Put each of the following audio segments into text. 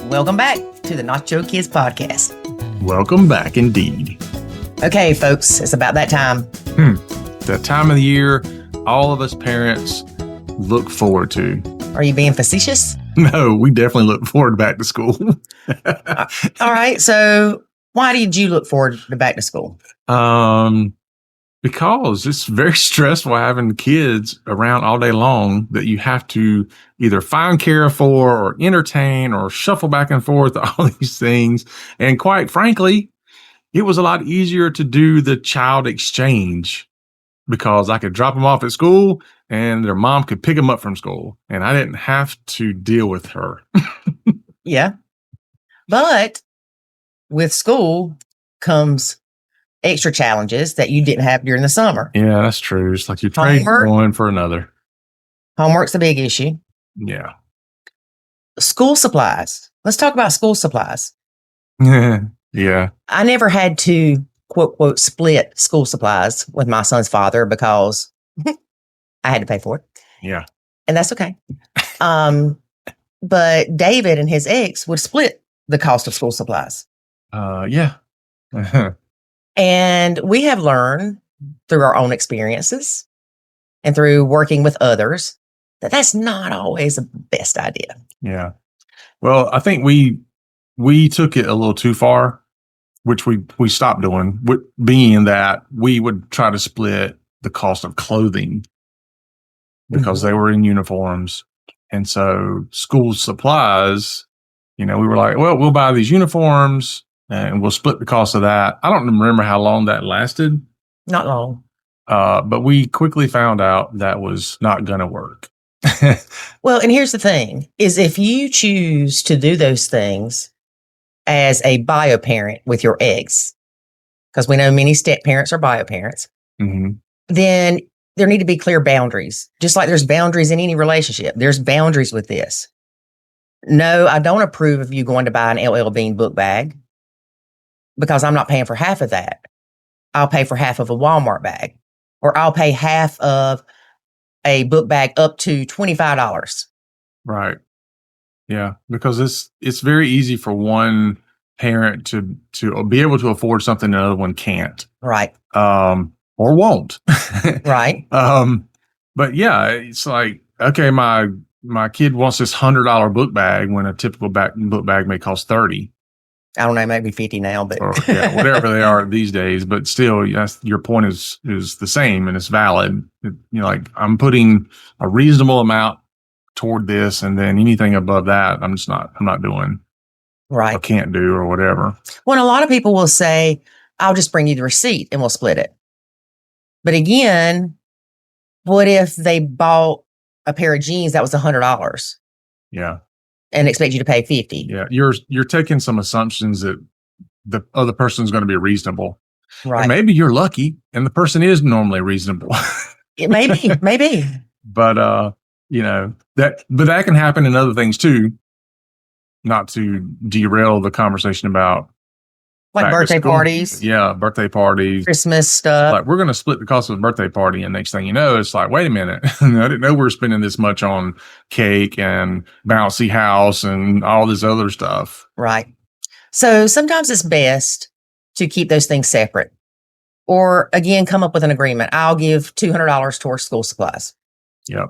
Welcome back to the Nacho Kids podcast. Welcome back indeed. Okay, folks, it's about that time. That time of the year all of us parents look forward to. Are you being facetious? No, we definitely look forward to back to school. All right. So why did you look forward to back to school? Because it's very stressful having kids around all day long that you have to either find care for or entertain or shuffle back and forth, all these things. And quite frankly, it was a lot easier to do the child exchange because I could drop them off at school and their mom could pick them up from school and I didn't have to deal with her. Yeah. But with school comes extra challenges that you didn't have during the summer. Yeah, that's true. It's like you trade one for another. Homework's a big issue. Yeah. School supplies. Let's talk about school supplies. Yeah. I never had to, quote, quote, split school supplies with my son's father because I had to pay for it. Yeah. And that's okay. But David and his ex would split the cost of school supplies. Yeah. And we have learned through our own experiences and through working with others that that's not always the best idea. Yeah. Well, I think we took it a little too far, which we stopped doing, being that we would try to split the cost of clothing because they were in uniforms. And so school supplies, we were like, well, we'll buy these uniforms and we'll split the cost of that. I don't remember how long that lasted. Not long. But we quickly found out that was not going to work. Well, and here's the thing, is if you choose to do those things as a bio parent with your eggs, because we know many step parents are bio parents, then there need to be clear boundaries. Just like there's boundaries in any relationship, there's boundaries with this. No, I don't approve of you going to buy an LL Bean book bag because I'm not paying for half of that. I'll pay for half of a Walmart bag, or I'll pay half of a book bag up to $25. Right. Yeah. Because it's very easy for one parent to be able to afford something another one can't. Right. Or won't. Right. But yeah, it's like, okay, my kid wants this $100 book bag when a typical book bag may cost $30. I don't know, maybe 50 now, but or, whatever they are these days. But still, yes, your point is the same and it's valid. Like I'm putting a reasonable amount toward this, and then anything above that, I'm not doing. Right. Or can't do or whatever. Well, a lot of people will say, I'll just bring you the receipt and we'll split it. But again, what if they bought a pair of jeans that was $100? Yeah. And expect you to pay $50. Yeah, you're taking some assumptions that the other person's going to be reasonable. Right. And maybe you're lucky and the person is normally reasonable. It may be. But that can happen in other things too. Not to derail the conversation about like birthday parties. Yeah, birthday parties. Christmas stuff. Like we're going to split the cost of a birthday party, and next thing you know, it's like, wait a minute, I didn't know we were spending this much on cake and bouncy house and all this other stuff. Right. So sometimes it's best to keep those things separate, or again, come up with an agreement. I'll give $200 towards school supplies. Yep.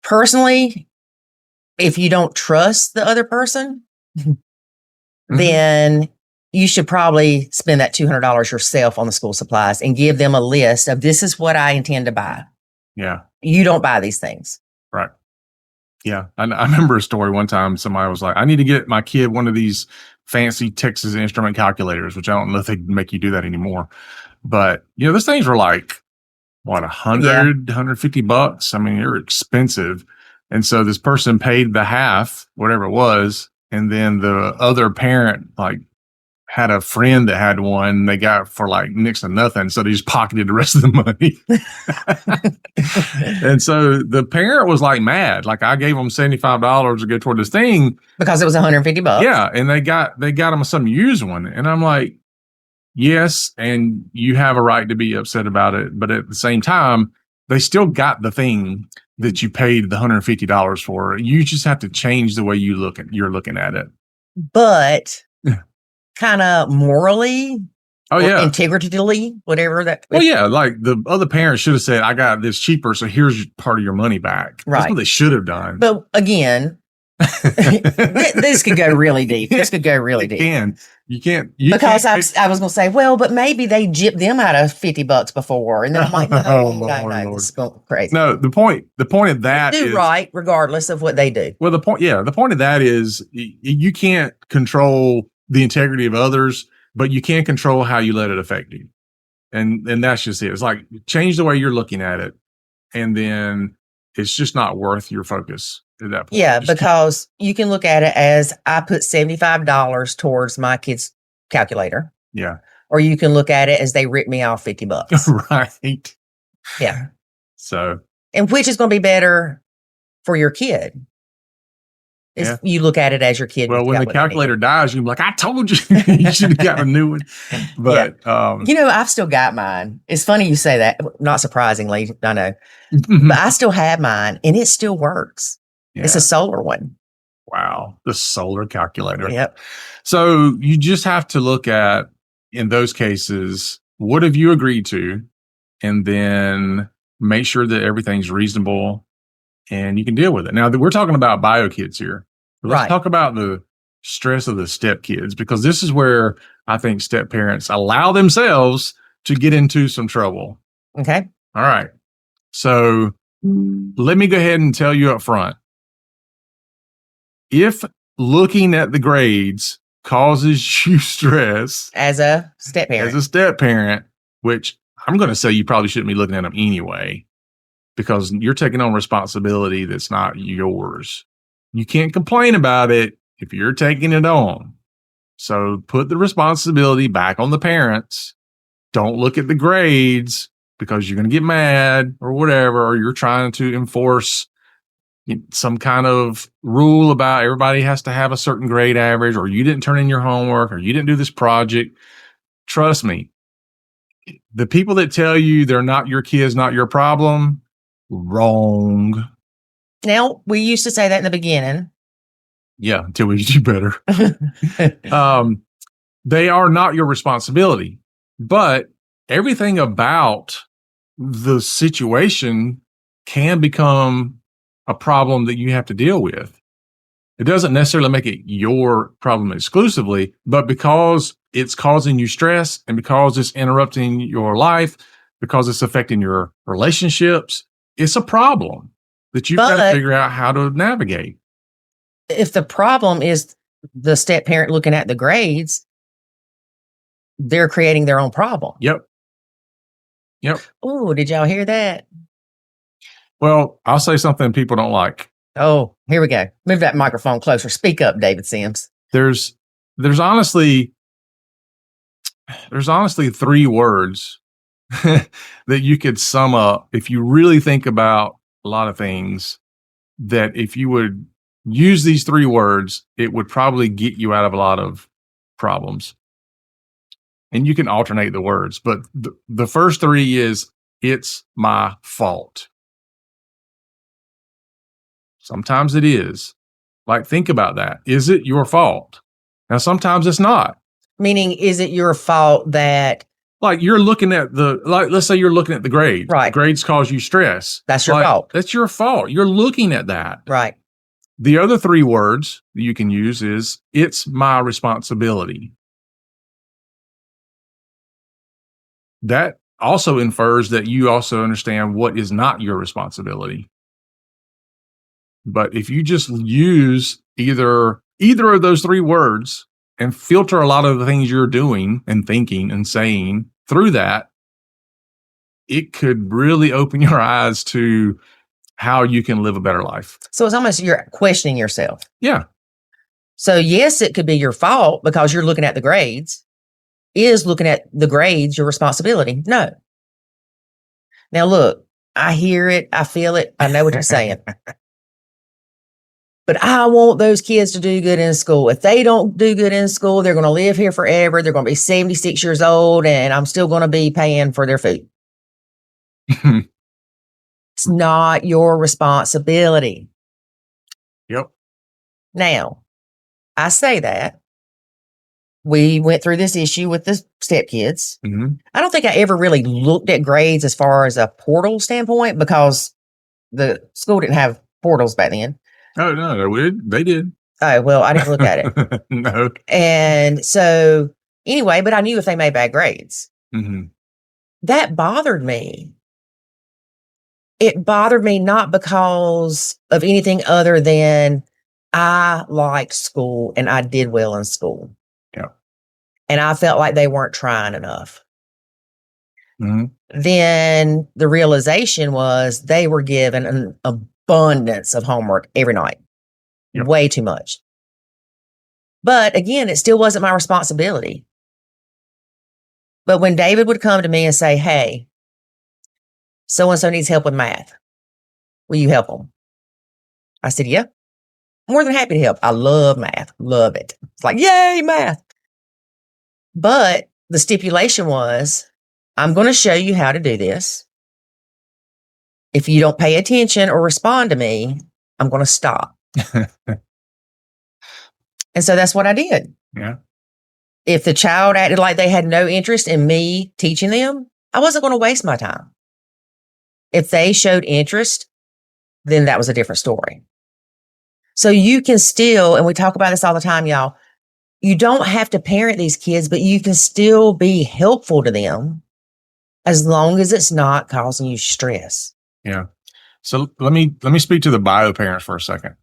Personally, if you don't trust the other person, then you should probably spend that $200 yourself on the school supplies and give them a list of this is what I intend to buy. Yeah. You don't buy these things. Right. Yeah. I remember a story one time. Somebody was like, I need to get my kid one of these fancy Texas Instrument calculators, which I don't know if they make you do that anymore. But, those things were like, what, $150? I mean, they're expensive. And so this person paid the half, whatever it was. And then the other parent, had a friend that had one they got for next to nothing. So they just pocketed the rest of the money. And so the parent was mad. I gave them $75 to go toward this thing. Because it was $150. Yeah. And they got them some used one. And I'm like, yes. And you have a right to be upset about it. But at the same time, they still got the thing. that you paid the $150 for. You just have to change the way you're looking at it. But kind of morally, oh yeah, integratively, whatever that. Well, yeah, like the other parents should have said, "I got this cheaper, so here's part of your money back." Right. That's what they should have done. But again, this could go really deep. This could go really deep. You can't. Because I was going to say, well, but maybe they gypped them out of $50 before, and then I'm like, no, this is going crazy. No, the point of that is right, regardless of what they do. Well, the point of that is you can't control the integrity of others, but you can control how you let it affect you, and that's just it. It's like change the way you're looking at it, and then it's just not worth your focus at that point. Yeah, because you can look at it as I put $75 towards my kids' calculator. Yeah. Or you can look at it as they ripped me off $50. Right. Yeah. So. And which is going to be better for your kid? You look at it as your kid. Well, when the calculator dies, you're like, I told you, you should have got a new one. But, I've still got mine. It's funny you say that. Not surprisingly, I know. But I still have mine and it still works. Yeah. It's a solar one. Wow. The solar calculator. Yep. So you just have to look at, in those cases, what have you agreed to? And then make sure that everything's reasonable and you can deal with it. Now, we're talking about bio kids here. Let's talk about the stress of the step kids, because this is where I think step parents allow themselves to get into some trouble. Okay. All right. So let me go ahead and tell you up front. If looking at the grades causes you stress as a step parent, which I'm going to say you probably shouldn't be looking at them anyway, because you're taking on responsibility that's not yours. You can't complain about it if you're taking it on. So put the responsibility back on the parents. Don't look at the grades because you're going to get mad or whatever, or you're trying to enforce some kind of rule about everybody has to have a certain grade average, or you didn't turn in your homework, or you didn't do this project. Trust me, the people that tell you they're not your kids, not your problem, wrong. Now, we used to say that in the beginning. Yeah, until we do better. They are not your responsibility, but everything about the situation can become a problem that you have to deal with. It doesn't necessarily make it your problem exclusively, but because it's causing you stress and because it's interrupting your life, because it's affecting your relationships, it's a problem that you've got to figure out how to navigate. If the problem is the step parent looking at the grades, they're creating their own problem. Yep. Oh, did y'all hear that? Well, I'll say something people don't like. Oh, here we go. Move that microphone closer. Speak up, David Sims. There's honestly 3 words that you could sum up if you really think about a lot of things, that if you would use these 3 words, it would probably get you out of a lot of problems. And you can alternate the words, but the first 3 is, it's my fault. Sometimes it is. Like, think about that. Is it your fault? Now, sometimes it's not. Meaning, is it your fault that... Like, you're looking at let's say you're looking at the grades. Right. Grades cause you stress. That's your fault. That's your fault. You're looking at that. Right. The other 3 words that you can use is, it's my responsibility. That also infers that you also understand what is not your responsibility. But if you just use either of those 3 words and filter a lot of the things you're doing and thinking and saying through that, it could really open your eyes to how you can live a better life. So it's almost you're questioning yourself. Yeah. So yes, it could be your fault because you're looking at the grades. Is looking at the grades your responsibility? No. Now look, I hear it. I feel it. I know what you're saying. But I want those kids to do good in school. If they don't do good in school, they're going to live here forever. They're going to be 76 years old, and I'm still going to be paying for their food. It's not your responsibility. Yep. Now, I say that. We went through this issue with the stepkids. Mm-hmm. I don't think I ever really looked at grades as far as a portal standpoint because the school didn't have portals back then. Oh, no, they did. Oh, well, I didn't look at it. No. And so, anyway, but I knew if they made bad grades. Mm-hmm. That bothered me. It bothered me not because of anything other than I liked school and I did well in school. Yeah. And I felt like they weren't trying enough. Mm-hmm. Then the realization was they were given an abundance of homework every night. Yep. Way too much. But again, it still wasn't my responsibility. But when David would come to me and say, hey, so-and-so needs help with math. Will you help them? I said, yeah, more than happy to help. I love math. Love it. It's like, yay, math. But the stipulation was, I'm going to show you how to do this. If you don't pay attention or respond to me, I'm going to stop. And so that's what I did. Yeah. If the child acted like they had no interest in me teaching them, I wasn't going to waste my time. If they showed interest, then that was a different story. So you can still, and we talk about this all the time, y'all, you don't have to parent these kids, but you can still be helpful to them as long as it's not causing you stress. Yeah. So let me speak to the bio parents for a second.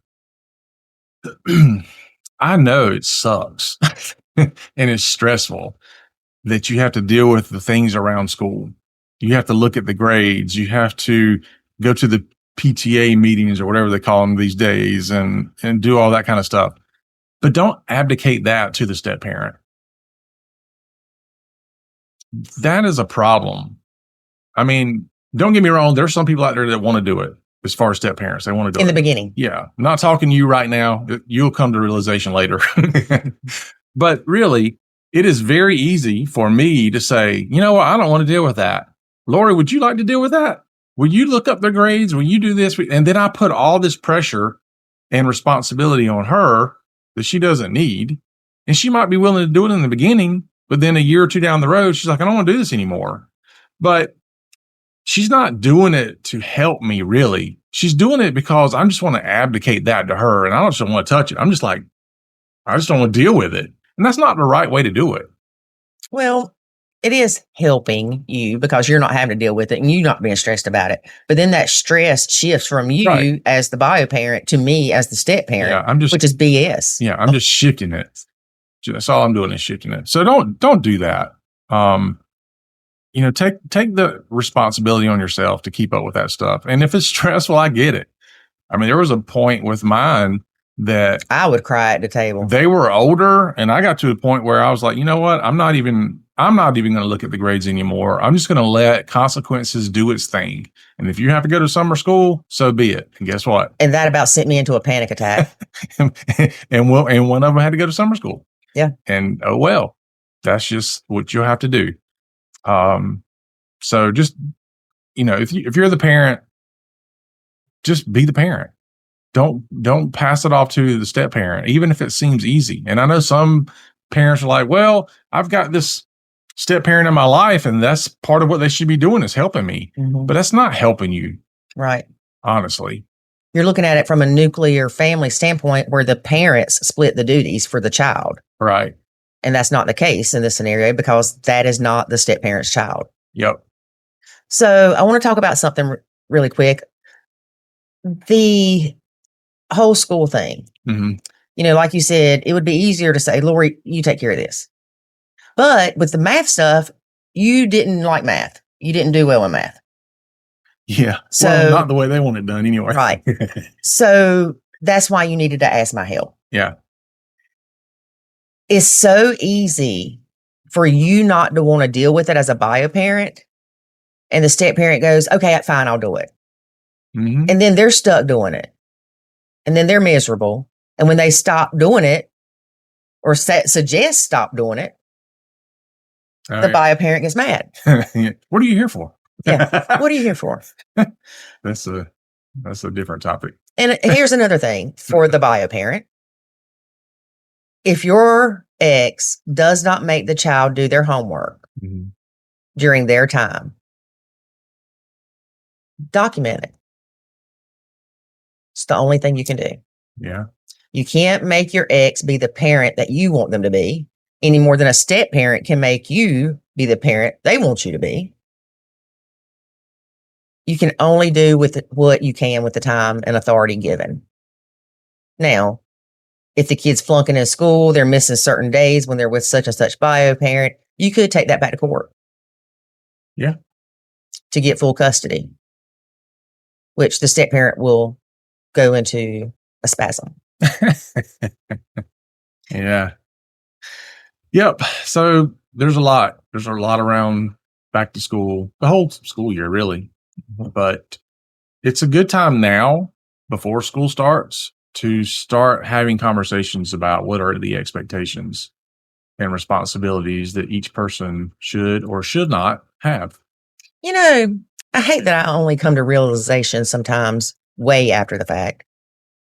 I know it sucks and it's stressful that you have to deal with the things around school. You have to look at the grades. You have to go to the PTA meetings or whatever they call them these days and do all that kind of stuff. But don't abdicate that to the step parent. That is a problem. I mean, don't get me wrong. There's some people out there that want to do it as far as step parents. They want to do it. In the beginning. Yeah. I'm not talking to you right now. You'll come to realization later. But really, it is very easy for me to say, you know what? I don't want to deal with that. Lori, would you like to deal with that? Will you look up their grades? Will you do this? And then I put all this pressure and responsibility on her that she doesn't need. And she might be willing to do it in the beginning, but then a year or two down the road, she's like, I don't want to do this anymore. But she's not doing it to help me, really. She's doing it because I just want to abdicate that to her. And I just don't want to touch it. I'm just like, I just don't want to deal with it. And that's not the right way to do it. Well, it is helping you because you're not having to deal with it and you're not being stressed about it. But then that stress shifts from you as the bio parent to me as the step parent, which is BS. Yeah, I'm just shifting it. That's all I'm doing is shifting it. So don't do that. Take the responsibility on yourself to keep up with that stuff. And if it's stressful, I get it. I mean, there was a point with mine that I would cry at the table. They were older, and I got to the point where I was like, you know what? I'm not even going to look at the grades anymore. I'm just going to let consequences do its thing. And if you have to go to summer school, so be it. And guess what? And that about sent me into a panic attack. and one of them had to go to summer school. Yeah. And oh well, that's just what you'll have to do. So just, if you're the parent, just be the parent. Don't pass it off to the step parent, even if it seems easy. And I know some parents are like, well, I've got this step parent in my life, and that's part of what they should be doing is helping me. Mm-hmm. But that's not helping you. Right. Honestly. You're looking at it from a nuclear family standpoint where the parents split the duties for the child. Right. And that's not the case in this scenario because that is not the step parent's child. Yep. So I want to talk about something really quick. The whole school thing. Mm-hmm. Like you said, it would be easier to say, Lori, you take care of this. But with the math stuff, you didn't like math. You didn't do well in math. Yeah. So not the way they want it done anyway. Right. So that's why you needed to ask my help. Yeah. It's so easy for you not to want to deal with it as a bio parent. And the step parent goes, okay, fine, I'll do it. Mm-hmm. And then they're stuck doing it. And then they're miserable. And when they stop doing it or suggest stop doing it, the bio parent gets mad. What are you here for? Yeah. What are you here for? That's a different topic. And here's another thing for the bio parent. If your ex does not make the child do their homework during their time, document it. It's the only thing you can do. Yeah. You can't make your ex be the parent that you want them to be any more than a step parent can make you be the parent they want you to be. You can only do with what you can with the time and authority given. Now, if the kid's flunking in school, they're missing certain days when they're with such and such bio parent, you could take that back to court. Yeah. To get full custody, which the step parent will go into a spasm. Yeah. Yep. So there's a lot. There's a lot around back to school, the whole school year, really. But it's a good time now, before school starts, to start having conversations about what are the expectations and responsibilities that each person should or should not have. You know, I hate that I only come to realization sometimes way after the fact,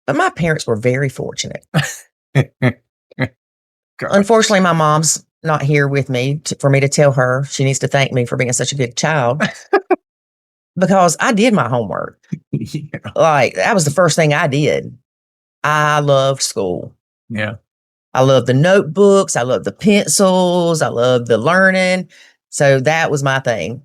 but my parents were very fortunate. Unfortunately, my mom's not here with me for me to tell her she needs to thank me for being such a good child. Because I did my homework. Yeah. Like, that was the first thing I did. I loved school. Yeah. I loved the notebooks. I loved the pencils. I loved the learning. So that was my thing.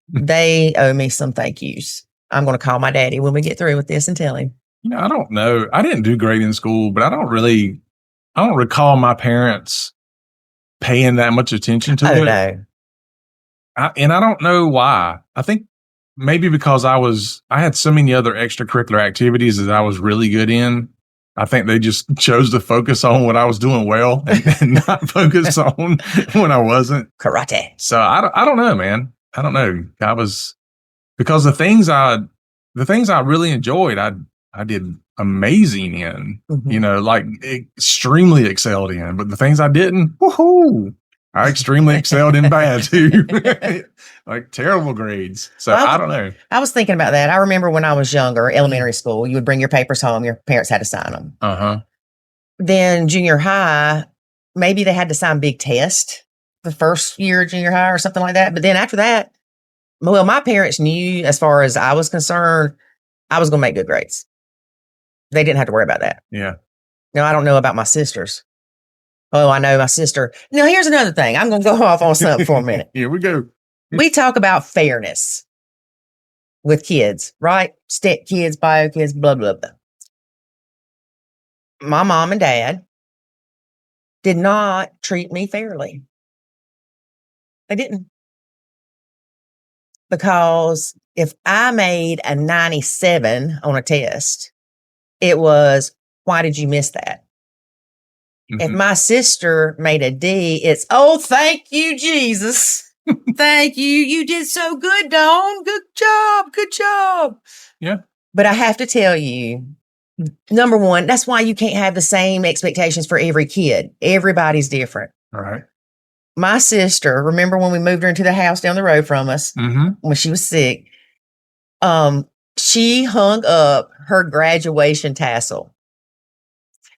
They owe me some thank yous. I'm going to call my daddy when we get through with this and tell him. I don't know. I didn't do great in school, but I don't recall my parents paying that much attention to it. No. And I don't know why. I think maybe because I had so many other extracurricular activities that I was really good in. I think they just chose to focus on what I was doing well and not focus on when I wasn't. Karate. So I don't know, man. I don't know. Because the things I really enjoyed, I did amazing in, like extremely excelled in. But the things I didn't, woohoo! I extremely excelled in bad too. Like terrible grades. So I don't know. I was thinking about that. I remember when I was younger, elementary school, you would bring your papers home. Your parents had to sign them. Uh-huh. Then junior high, maybe they had to sign big test the first year of junior high or something like that. But then after that, well, my parents knew, as far as I was concerned, I was going to make good grades. They didn't have to worry about that. Yeah. Now, I don't know about my sisters. Oh, I know my sister. Now, here's another thing. I'm going to go off on something for a minute. Here we go. We talk about fairness with kids, right? Step kids, bio kids, blah, blah, blah. My mom and dad did not treat me fairly. They didn't. Because if I made a 97 on a test, it was, why did you miss that? If my sister made a D, it's, oh, thank you, Jesus. Thank you. You did so good, Dawn. Good job. Good job. Yeah. But I have to tell you, number one, that's why you can't have the same expectations for every kid. Everybody's different. All right. My sister, remember when we moved her into the house down the road from us when she was sick? She hung up her graduation tassel.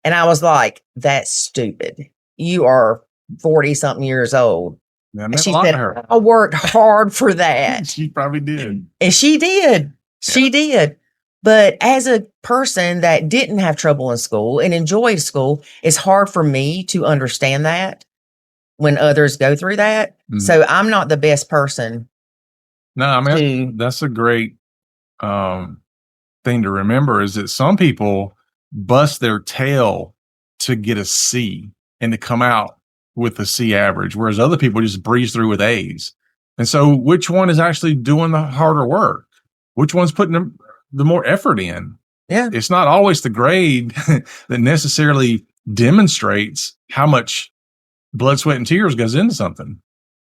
And I was like, that's stupid. You are 40-something years old. And she said, I worked hard for that. She probably did. And she did. She did. But as a person that didn't have trouble in school and enjoyed school, it's hard for me to understand that when others go through that. So I'm not the best person. No, I mean, that's a great thing to remember, is that some people bust their tail to get a C and to come out with a C average, whereas other people just breeze through with A's. And so which one is actually doing the harder work? Which one's putting the more effort in? Yeah. It's not always the grade that necessarily demonstrates how much blood, sweat, and tears goes into something.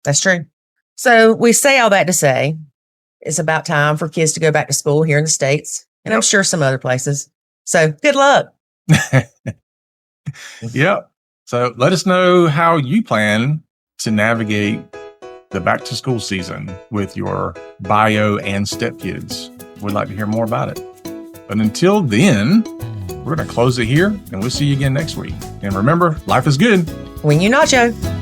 That's true. So we say all that to say it's about time for kids to go back to school here in the States, and I'm sure some other places. So good luck. Yep. So let us know how you plan to navigate the back to school season with your bio and step kids. We'd like to hear more about it. But until then, we're going to close it here, and we'll see you again next week. And remember, life is good When you nacho.